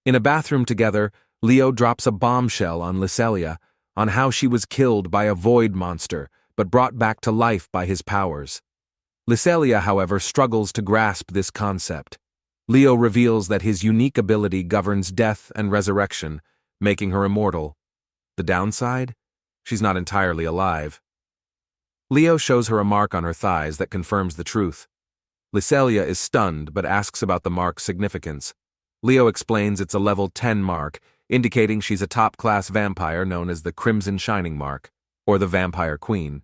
In a bathroom together, Leo drops a bombshell on Lelia on how she was killed by a void monster, but brought back to life by his powers. Lelia, however, struggles to grasp this concept. Leo reveals that his unique ability governs death and resurrection, making her immortal. The downside? She's not entirely alive. Leo shows her a mark on her thighs that confirms the truth. Lelia is stunned but asks about the mark's significance. Leo explains it's a level 10 mark, indicating she's a top-class vampire known as the Crimson Shining Mark, or the Vampire Queen.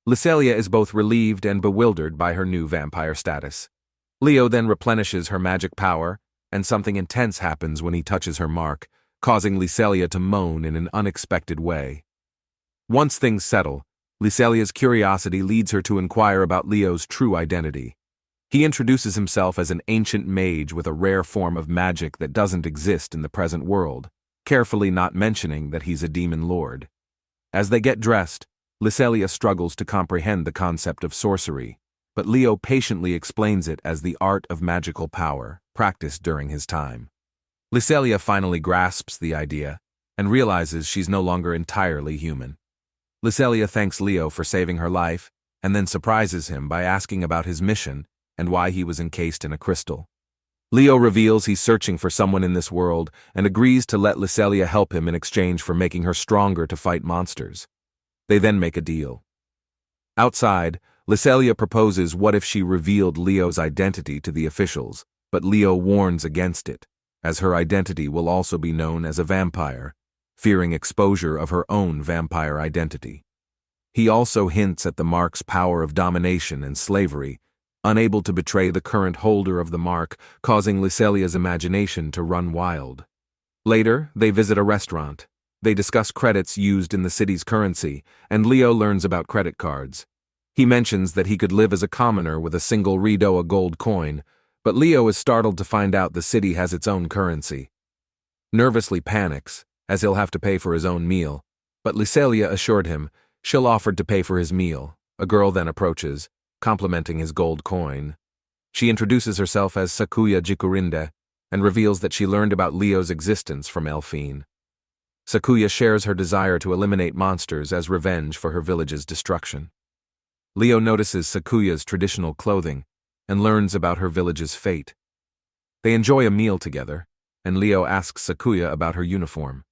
Lelia is both relieved and bewildered by her new vampire status. Leo then replenishes her magic power, and something intense happens when he touches her mark, causing Lelia to moan in an unexpected way. Once things settle, Lelia's curiosity leads her to inquire about Leo's true identity. He introduces himself as an ancient mage with a rare form of magic that doesn't exist in the present world, carefully not mentioning that he's a demon lord. As they get dressed, Lelia struggles to comprehend the concept of sorcery, but Leo patiently explains it as the art of magical power, practiced during his time. Lelia finally grasps the idea, and realizes she's no longer entirely human. Lelia thanks Leo for saving her life, and then surprises him by asking about his mission and why he was encased in a crystal. Leo reveals he's searching for someone in this world and agrees to let Lelia help him in exchange for making her stronger to fight monsters. They then make a deal. Outside, Lelia proposes what if she revealed Leo's identity to the officials, but Leo warns against it, as her identity will also be known as a vampire, fearing exposure of her own vampire identity. He also hints at the mark's power of domination and slavery, unable to betray the current holder of the mark, causing Lelia's imagination to run wild. Later, they visit a restaurant. They discuss credits used in the city's currency, and Leo learns about credit cards. He mentions that he could live as a commoner with a single redo a gold coin, but Leo is startled to find out the city has its own currency. Nervously panics, as he'll have to pay for his own meal, but Lelia assured him she'll offer to pay for his meal. A girl then approaches, complimenting his gold coin. She introduces herself as Sakuya Jikurinde and reveals that she learned about Leo's existence from Elfine. Sakuya shares her desire to eliminate monsters as revenge for her village's destruction. Leo notices Sakuya's traditional clothing and learns about her village's fate. They enjoy a meal together, and Leo asks Sakuya about her uniform.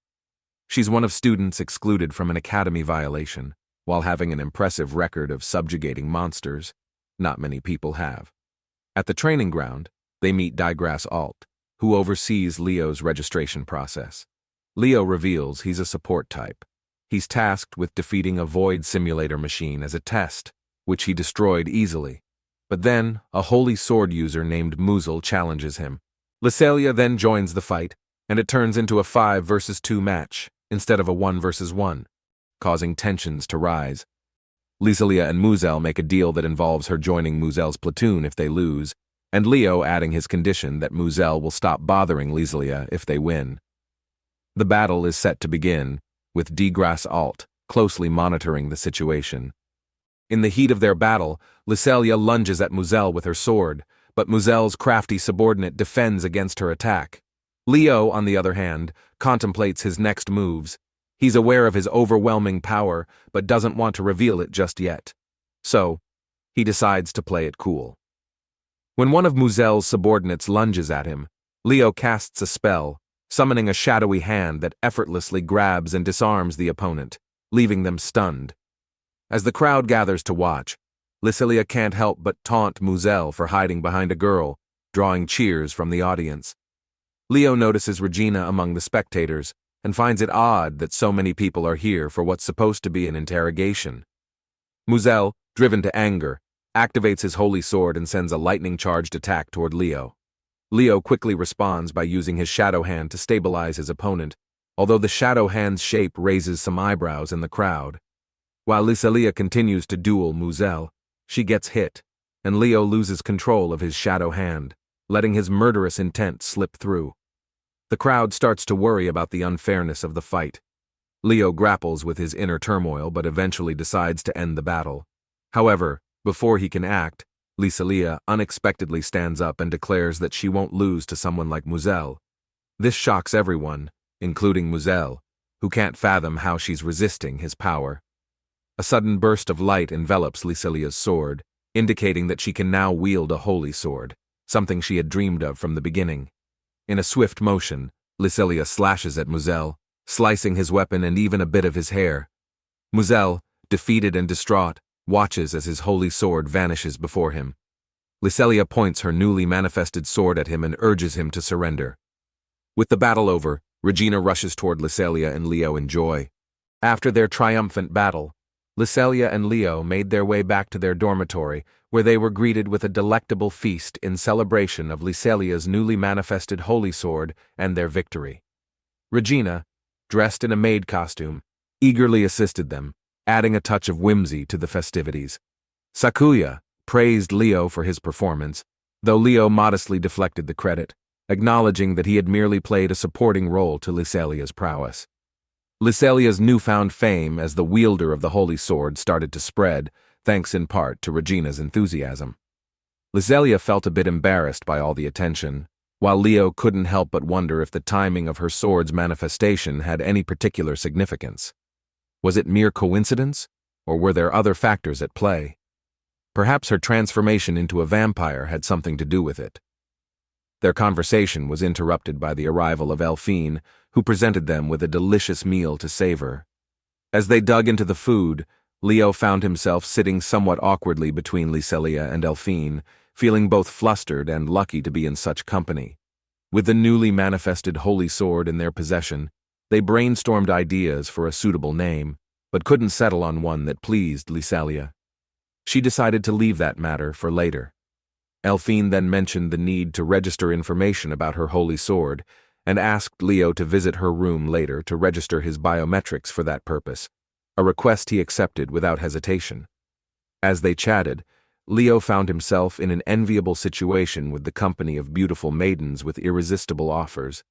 She's one of students excluded from an academy violation, while having an impressive record of subjugating monsters. Not many people have. At the training ground, they meet Digras Alt, who oversees Leo's registration process. Leo reveals he's a support type. He's tasked with defeating a void simulator machine as a test, which he destroyed easily. But then, a holy sword user named Muzel challenges him. Lelia then joins the fight, and it turns into a 5 versus 2 match, instead of a 1 versus 1, causing tensions to rise. Lelia and Muzel make a deal that involves her joining Muzel's platoon if they lose, and Leo adding his condition that Muzel will stop bothering Lelia if they win. The battle is set to begin, with Digras Alt closely monitoring the situation. In the heat of their battle, Lelia lunges at Muzel with her sword, but Muzel's crafty subordinate defends against her attack. Leo, on the other hand, contemplates his next moves. He's aware of his overwhelming power, but doesn't want to reveal it just yet. So, he decides to play it cool. When one of Muzel's subordinates lunges at him, Leo casts a spell, summoning a shadowy hand that effortlessly grabs and disarms the opponent, leaving them stunned. As the crowd gathers to watch, Lelia can't help but taunt Muzel for hiding behind a girl, drawing cheers from the audience. Leo notices Regina among the spectators, and finds it odd that so many people are here for what's supposed to be an interrogation. Muzel, driven to anger, activates his holy sword and sends a lightning-charged attack toward Leo. Leo quickly responds by using his shadow hand to stabilize his opponent, although the shadow hand's shape raises some eyebrows in the crowd. While Lelia continues to duel Muzel, she gets hit, and Leo loses control of his shadow hand, letting his murderous intent slip through. The crowd starts to worry about the unfairness of the fight. Leo grapples with his inner turmoil but eventually decides to end the battle. However, before he can act, Lelia unexpectedly stands up and declares that she won't lose to someone like Muzel. This shocks everyone, including Muzel, who can't fathom how she's resisting his power. A sudden burst of light envelops Lyselia's sword, indicating that she can now wield a holy sword, something she had dreamed of from the beginning. In a swift motion, Lyselia slashes at Muzel, slicing his weapon and even a bit of his hair. Muzel, defeated and distraught, watches as his holy sword vanishes before him. Lyselia points her newly manifested sword at him and urges him to surrender. With the battle over, Regina rushes toward Lyselia and Leo in joy. After their triumphant battle, Lyselia and Leo made their way back to their dormitory, where they were greeted with a delectable feast in celebration of Lyselia's newly manifested holy sword and their victory. Regina, dressed in a maid costume, eagerly assisted them, adding a touch of whimsy to the festivities. Sakuya praised Leo for his performance, though Leo modestly deflected the credit, acknowledging that he had merely played a supporting role to Lyselia's prowess. Lyselia's newfound fame as the wielder of the holy sword started to spread, thanks in part to Regina's enthusiasm. Lyselia felt a bit embarrassed by all the attention, while Leo couldn't help but wonder if the timing of her sword's manifestation had any particular significance. Was it mere coincidence, or were there other factors at play? Perhaps her transformation into a vampire had something to do with it. Their conversation was interrupted by the arrival of Elphine, who presented them with a delicious meal to savor. As they dug into the food, Leo found himself sitting somewhat awkwardly between Lyselia and Elphine, feeling both flustered and lucky to be in such company. With the newly manifested holy sword in their possession, they brainstormed ideas for a suitable name, but couldn't settle on one that pleased Lyselia. She decided to leave that matter for later. Elphine then mentioned the need to register information about her holy sword, and asked Leo to visit her room later to register his biometrics for that purpose, a request he accepted without hesitation. As they chatted, Leo found himself in an enviable situation with the company of beautiful maidens with irresistible offers,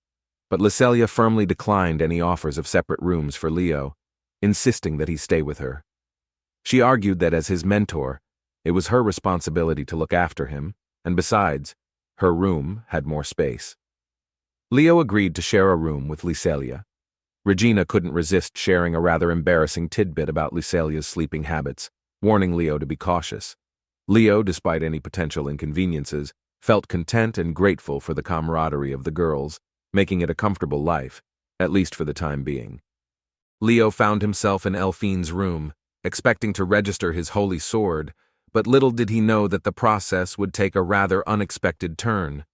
but Lyselia firmly declined any offers of separate rooms for Leo, insisting that he stay with her. She argued that as his mentor, it was her responsibility to look after him, and besides, her room had more space. Leo agreed to share a room with Lyselia. Regina couldn't resist sharing a rather embarrassing tidbit about Lyselia's sleeping habits, warning Leo to be cautious. Leo, despite any potential inconveniences, felt content and grateful for the camaraderie of the girls, making it a comfortable life, at least for the time being. Leo found himself in Elphine's room, expecting to register his holy sword, but little did he know that the process would take a rather unexpected turn.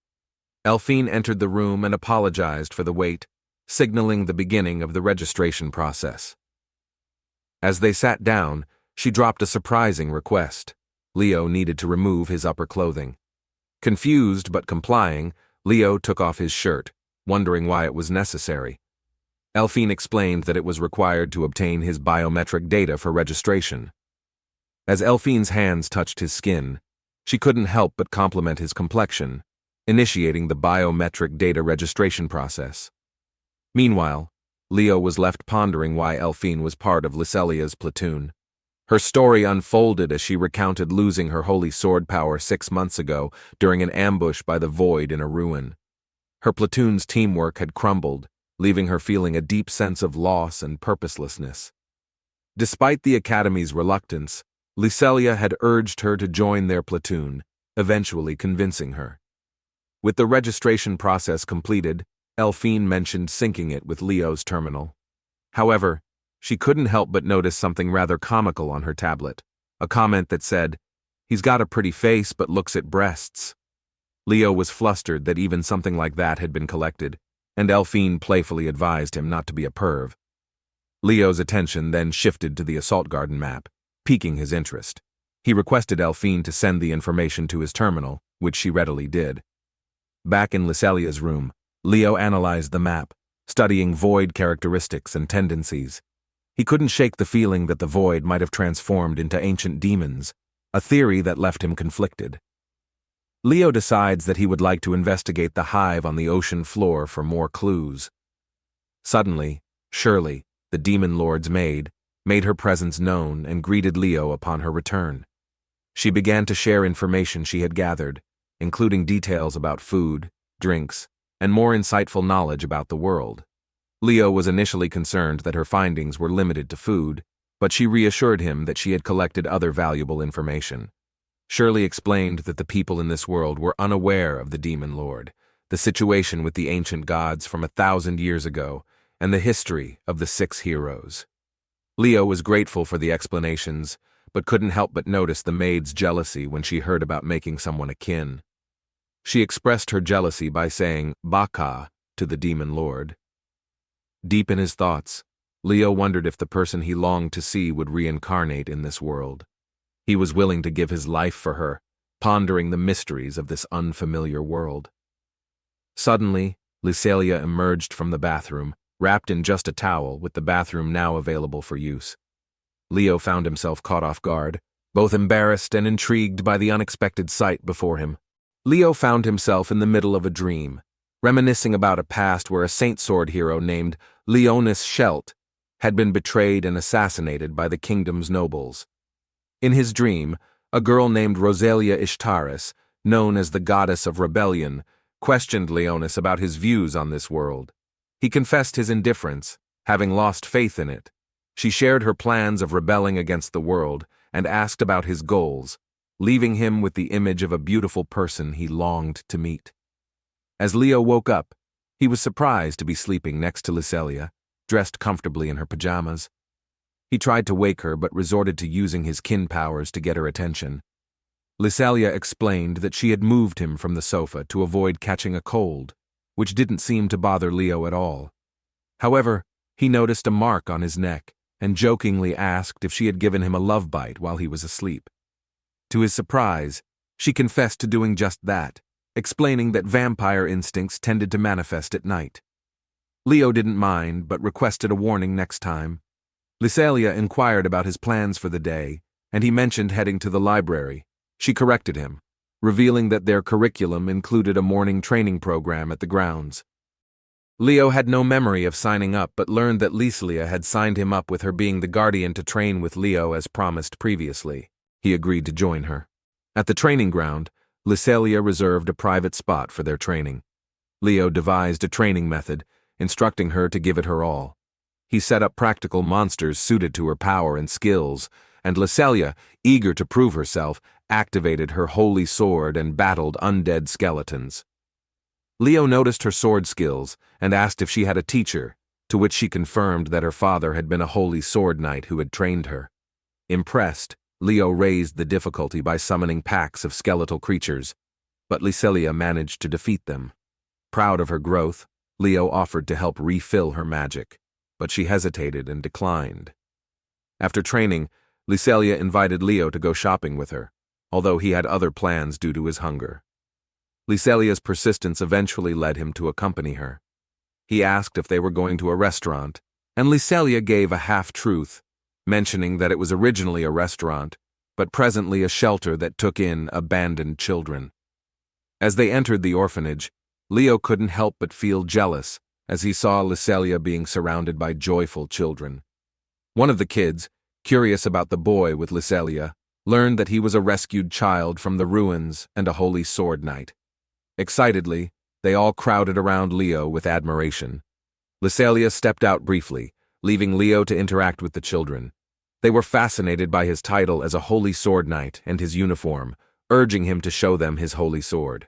Elphine entered the room and apologized for the wait, signaling the beginning of the registration process. As they sat down, she dropped a surprising request. Leo needed to remove his upper clothing. Confused but complying, Leo took off his shirt, wondering why it was necessary. Elphine explained that it was required to obtain his biometric data for registration. As Elphine's hands touched his skin, she couldn't help but compliment his complexion, initiating the biometric data registration process. Meanwhile, Leo was left pondering why Elphine was part of Lyselia's platoon. Her story unfolded as she recounted losing her holy sword power 6 months ago during an ambush by the Void in a ruin. Her platoon's teamwork had crumbled, leaving her feeling a deep sense of loss and purposelessness. Despite the Academy's reluctance, Lyselia had urged her to join their platoon, eventually convincing her. With the registration process completed, Elphine mentioned syncing it with Leo's terminal. However, she couldn't help but notice something rather comical on her tablet, a comment that said, "He's got a pretty face but looks at breasts." Leo was flustered that even something like that had been collected, and Elphine playfully advised him not to be a perv. Leo's attention then shifted to the assault garden map, piquing his interest. He requested Elphine to send the information to his terminal, which she readily did. Back in Lyselia's room, Leo analyzed the map, studying Void characteristics and tendencies. He couldn't shake the feeling that the Void might have transformed into ancient demons, a theory that left him conflicted. Leo decides that he would like to investigate the hive on the ocean floor for more clues. Suddenly, Shirley, the demon lord's maid, made her presence known and greeted Leo upon her return. She began to share information she had gathered, including details about food, drinks, and more insightful knowledge about the world. Leo was initially concerned that her findings were limited to food, but she reassured him that she had collected other valuable information. Shirley explained that the people in this world were unaware of the Demon Lord, the situation with the ancient gods from 1,000 years ago, and the history of the 6 heroes. Leo was grateful for the explanations, but couldn't help but notice the maid's jealousy when she heard about making someone a kin. She expressed her jealousy by saying "Baka" to the Demon Lord. Deep in his thoughts, Leo wondered if the person he longed to see would reincarnate in this world. He was willing to give his life for her, pondering the mysteries of this unfamiliar world. Suddenly, Lelia emerged from the bathroom, wrapped in just a towel, with the bathroom now available for use. Leo found himself caught off guard, both embarrassed and intrigued by the unexpected sight before him. Leo found himself in the middle of a dream, reminiscing about a past where a Saint Sword hero named Leonis Schelt had been betrayed and assassinated by the kingdom's nobles. In his dream, a girl named Rosalia Ishtaris, known as the Goddess of Rebellion, questioned Leonis about his views on this world. He confessed his indifference, having lost faith in it. She shared her plans of rebelling against the world and asked about his goals, leaving him with the image of a beautiful person he longed to meet. As Leo woke up, he was surprised to be sleeping next to Lelia, dressed comfortably in her pajamas. He tried to wake her but resorted to using his kin powers to get her attention. Lelia explained that she had moved him from the sofa to avoid catching a cold, which didn't seem to bother Leo at all. However, he noticed a mark on his neck and jokingly asked if she had given him a love bite while he was asleep. To his surprise, she confessed to doing just that, explaining that vampire instincts tended to manifest at night. Leo didn't mind, but requested a warning next time. Lelia inquired about his plans for the day, and he mentioned heading to the library. She corrected him, revealing that their curriculum included a morning training program at the grounds. Leo had no memory of signing up, but learned that Lelia had signed him up, with her being the guardian to train with Leo as promised previously. He agreed to join her. At the training ground, Lelia reserved a private spot for their training. Leo devised a training method, instructing her to give it her all. He set up practical monsters suited to her power and skills, and Lelia, eager to prove herself, activated her holy sword and battled undead skeletons. Leo noticed her sword skills and asked if she had a teacher, to which she confirmed that her father had been a holy sword knight who had trained her. Impressed, Leo raised the difficulty by summoning packs of skeletal creatures, but Lelia managed to defeat them. Proud of her growth, Leo offered to help refill her magic, but she hesitated and declined. After training, Lelia invited Leo to go shopping with her, although he had other plans due to his hunger. Lelia's persistence eventually led him to accompany her. He asked if they were going to a restaurant, and Lelia gave a half-truth, mentioning that it was originally a restaurant, but presently a shelter that took in abandoned children. As they entered the orphanage, Leo couldn't help but feel jealous as he saw Lelia being surrounded by joyful children. One of the kids, curious about the boy with Lelia, learned that he was a rescued child from the ruins and a holy sword knight. Excitedly, they all crowded around Leo with admiration. Lelia stepped out briefly, leaving Leo to interact with the children. They were fascinated by his title as a holy sword knight and his uniform, urging him to show them his holy sword.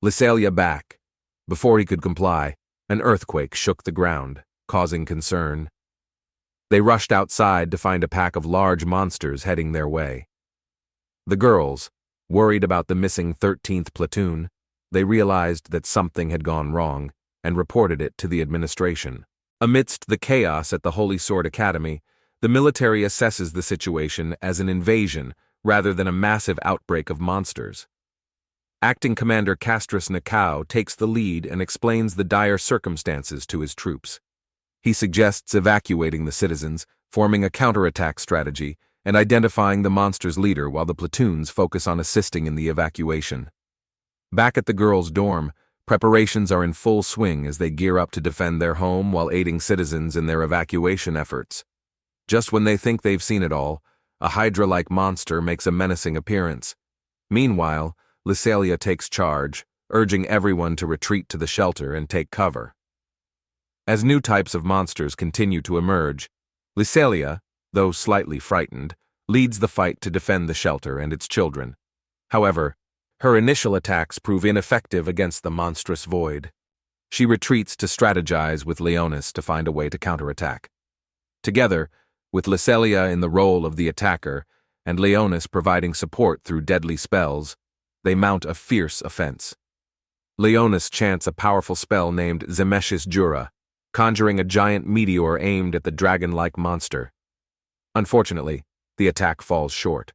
Lelia back. Before he could comply, an earthquake shook the ground, causing concern. They rushed outside to find a pack of large monsters heading their way. The girls, worried about the missing 13th platoon, they realized that something had gone wrong and reported it to the administration. Amidst the chaos at the Holy Sword Academy, the military assesses the situation as an invasion rather than a massive outbreak of monsters. Acting Commander Castris Nakau takes the lead and explains the dire circumstances to his troops. He suggests evacuating the citizens, forming a counterattack strategy, and identifying the monster's leader while the platoons focus on assisting in the evacuation. Back at the girls' dorm, preparations are in full swing as they gear up to defend their home while aiding citizens in their evacuation efforts. Just when they think they've seen it all, a Hydra-like monster makes a menacing appearance. Meanwhile, Lelia takes charge, urging everyone to retreat to the shelter and take cover. As new types of monsters continue to emerge, Lelia, though slightly frightened, leads the fight to defend the shelter and its children. However, her initial attacks prove ineffective against the monstrous void. She retreats to strategize with Leonis to find a way to counterattack. Together, with Lelia in the role of the attacker and Leonis providing support through deadly spells, they mount a fierce offense. Leonis chants a powerful spell named Zemesh's Jura, conjuring a giant meteor aimed at the dragon-like monster. Unfortunately, the attack falls short.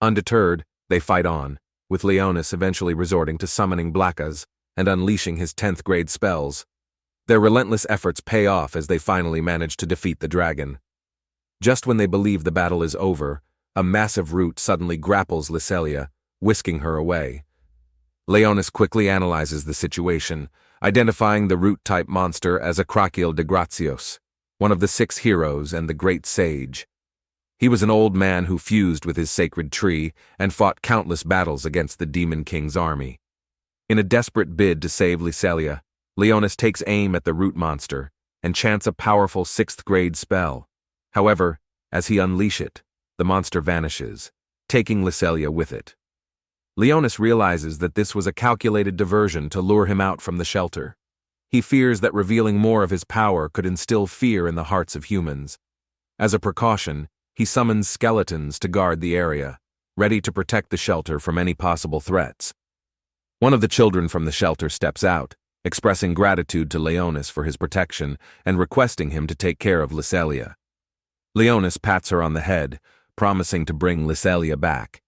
Undeterred, they fight on, with Leonis eventually resorting to summoning Blackas and unleashing his 10th grade spells. Their relentless efforts pay off as they finally manage to defeat the dragon. Just when they believe the battle is over, a massive root suddenly grapples Lelia, whisking her away. Leonis quickly analyzes the situation, identifying the root-type monster as Acrocil de Gracios, one of the 6 heroes and the great sage. He was an old man who fused with his sacred tree and fought countless battles against the Demon King's army. In a desperate bid to save Lelia, Leonis takes aim at the root monster and chants a powerful 6th grade spell. However, as he unleashes it, the monster vanishes, taking Lelia with it. Leonis realizes that this was a calculated diversion to lure him out from the shelter. He fears that revealing more of his power could instill fear in the hearts of humans. As a precaution, he summons skeletons to guard the area, ready to protect the shelter from any possible threats. One of the children from the shelter steps out, expressing gratitude to Leonis for his protection and requesting him to take care of Lelia. Leonis pats her on the head, promising to bring Lelia back.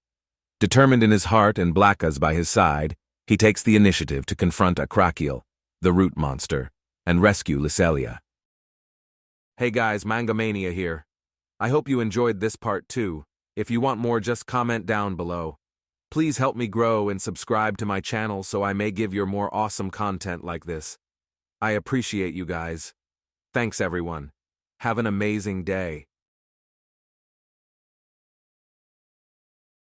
Determined in his heart and Blackas by his side, he takes the initiative to confront Acrocil, the root monster, and rescue Lelia. Hey guys, Manga Mania here. I hope you enjoyed this part too. If you want more, just comment down below. Please help me grow and subscribe to my channel so I may give you more awesome content like this. I appreciate you guys. Thanks everyone. Have an amazing day.